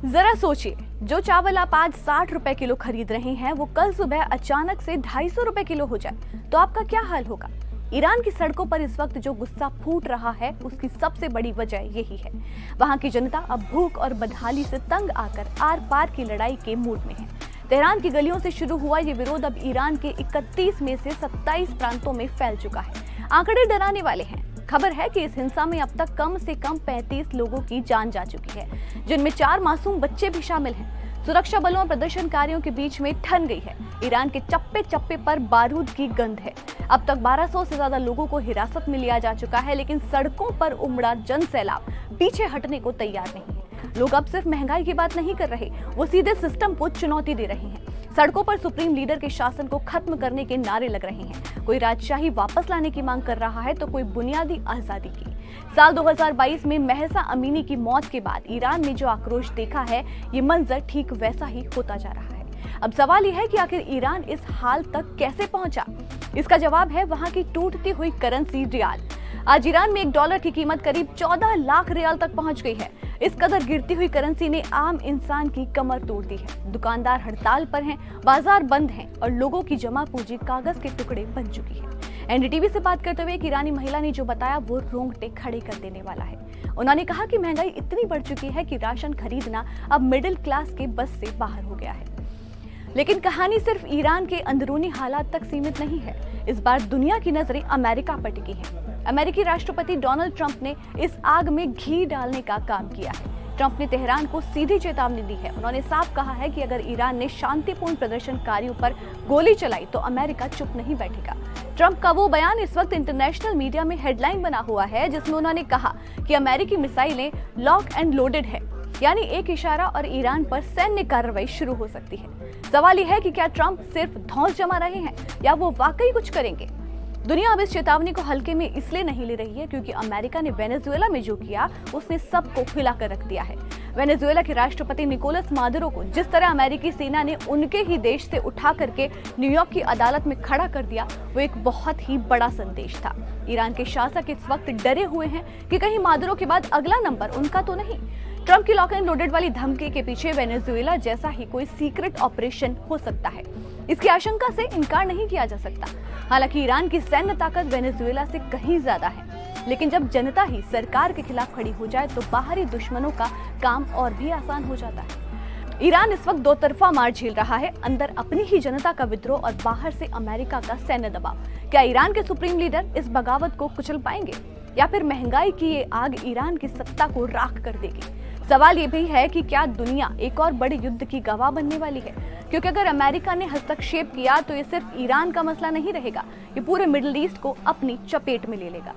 जरा सोचिए, जो चावल आप आज 60 रुपए किलो खरीद रहे हैं वो कल सुबह अचानक से 250 रुपए किलो हो जाए तो आपका क्या हाल होगा। ईरान की सड़कों पर इस वक्त जो गुस्सा फूट रहा है उसकी सबसे बड़ी वजह यही है। वहां की जनता अब भूख और बदहाली से तंग आकर आर पार की लड़ाई के मूड में है। तेहरान की गलियों से शुरू हुआ ये विरोध अब ईरान के 31 में से 27 प्रांतों में फैल चुका है। आंकड़े डराने वाले हैं। खबर है कि इस हिंसा में अब तक कम से कम 35 लोगों की जान जा चुकी है, जिनमें 4 मासूम बच्चे भी शामिल हैं। सुरक्षा बलों और प्रदर्शनकारियों के बीच में ठन गई है। ईरान के चप्पे चप्पे पर बारूद की गंध है। अब तक 1200 से ज्यादा लोगों को हिरासत में लिया जा चुका है, लेकिन सड़कों पर उमड़ा जन सैलाब पीछे हटने को तैयार नहीं है। लोग अब सिर्फ महंगाई की बात नहीं कर रहे, वो सीधे सिस्टम को चुनौती दे रहे हैं। सड़कों पर सुप्रीम लीडर के शासन को खत्म करने के नारे लग रहे हैं। कोई राजशाही वापस लाने की मांग कर रहा है तो कोई बुनियादी आजादी की। साल 2022 में महसा अमीनी की मौत के बाद ईरान में जो आक्रोश देखा है, ये मंजर ठीक वैसा ही होता जा रहा है। अब सवाल यह है कि आखिर ईरान इस हाल तक कैसे पहुंचा। इसका जवाब है वहां की टूटती हुई करेंसी रियाल। आज ईरान में $1 की कीमत करीब 14 लाख रियाल तक पहुंच गई है। इस कदर गिरती हुई करेंसी ने आम इंसान की कमर तोड़ दी है। दुकानदार हड़ताल पर हैं, बाजार बंद हैं और लोगों की जमा पूंजी कागज के टुकड़े बन चुकी है। एनडीटीवी से बात करते हुए एक ईरानी महिला ने जो बताया वो रोंगटे खड़े कर देने वाला है। उन्होंने कहा कि महंगाई इतनी बढ़ चुकी है कि राशन खरीदना अब मिडिल क्लास के बस से बाहर हो गया है। लेकिन कहानी सिर्फ ईरान के अंदरूनी हालात तक सीमित नहीं है। इस बार दुनिया की नजरें अमेरिका पर टिकी हैं। अमेरिकी राष्ट्रपति डोनाल्ड ट्रंप ने इस आग में घी डालने का काम किया है। ट्रंप ने तेहरान को सीधी चेतावनी दी है। उन्होंने साफ कहा है कि अगर ईरान ने शांतिपूर्ण प्रदर्शनकारियों पर गोली चलाई तो अमेरिका चुप नहीं बैठेगा। ट्रंप का वो बयान इस वक्त इंटरनेशनल मीडिया में हेडलाइन बना हुआ है, जिसमें उन्होंने कहा कि अमेरिकी मिसाइलें लॉक एंड लोडेड है, यानी एक इशारा और ईरान पर सैन्य कार्रवाई शुरू हो सकती है। सवाल यह है कि क्या ट्रंप सिर्फ धौंस जमा रहे हैं या वो वाकई कुछ करेंगे। दुनिया अब इस चेतावनी को हल्के में इसलिए नहीं ले रही है क्योंकि अमेरिका ने वेनेजुएला में जो किया उसने सबको हिला कर रख दिया है। वेनेजुएला के राष्ट्रपति निकोलस मादुरो को जिस तरह अमेरिकी सेना ने उनके ही देश से उठा करके न्यूयॉर्क की अदालत में खड़ा कर दिया, वो एक बहुत ही बड़ा संदेश था। ईरान के शासक इस वक्त डरे हुए हैं कि कहीं मादुरो के बाद अगला नंबर उनका तो नहीं। ट्रंप की लॉक एंड लोडेड वाली धमकी के पीछे वेनेजुएला जैसा ही कोई सीक्रेट ऑपरेशन हो सकता है। इसकी आशंका से इनकार नहीं किया जा सकता। हालांकि ईरान की सैन्य ताकत वेनेजुएला से कहीं ज्यादा है, लेकिन जब जनता ही सरकार के खिलाफ खड़ी हो जाए तो बाहरी दुश्मनों का काम और भी आसान हो जाता है। ईरान इस वक्त दो तरफा मार झेल रहा है, अंदर अपनी ही जनता का विद्रोह और बाहर से अमेरिका का सैन्य दबाव। क्या ईरान के सुप्रीम लीडर इस बगावत को कुचल पाएंगे या फिर महंगाई की ये आग ईरान की सत्ता को राख कर देगी। सवाल ये भी है कि क्या दुनिया एक और बड़े युद्ध की गवाह बनने वाली है, क्योंकि अगर अमेरिका ने हस्तक्षेप किया तो ये सिर्फ ईरान का मसला नहीं रहेगा, ये पूरे मिडिल ईस्ट को अपनी चपेट में ले लेगा।